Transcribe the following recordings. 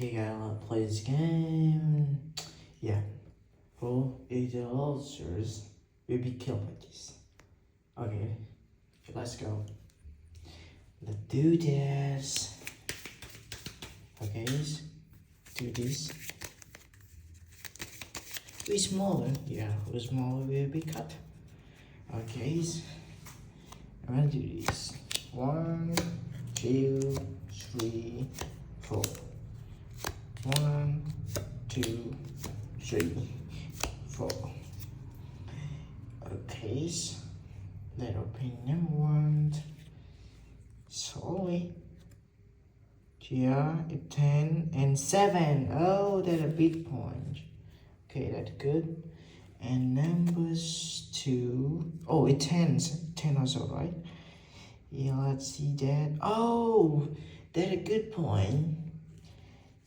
Okay, guys, let's play this game. Yeah, all the ulcers will be killed like this. Okay, let's go. Let's do this. Okay, do this. Be smaller. Yeah, the smaller will be cut. Okay, I'm gonna do this. 1, 2, 3, 4. 1, 2, 3, 4. Okay, let's open number 1. Slowly. Yeah, 10 and 7. Oh, that's a big point. Okay, that's good. And numbers 2. Oh, it's 10. 10 also, right? Yeah, let's see that. Oh, that's a good point.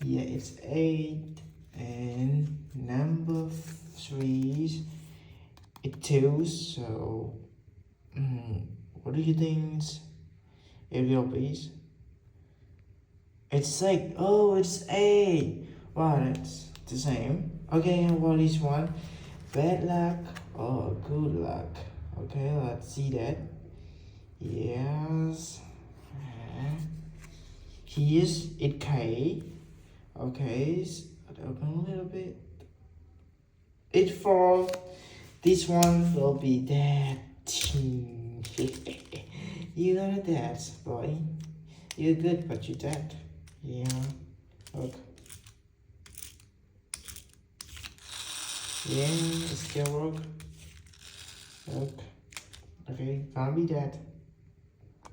Yeah, it's 8. And number 3 it's 2. So, what do you think it will be? It's 6. Oh, it's 8. Wow, that's the same. Okay, and what is 1? Bad luck or good luck? Okay, let's see that. Yes. Here's it K. Okay, open a little bit. It's 4. This one will be that. You know that, boy. You're good, but you're dead. Yeah. Look. Yeah, it still work. Look. Okay, can't be dead.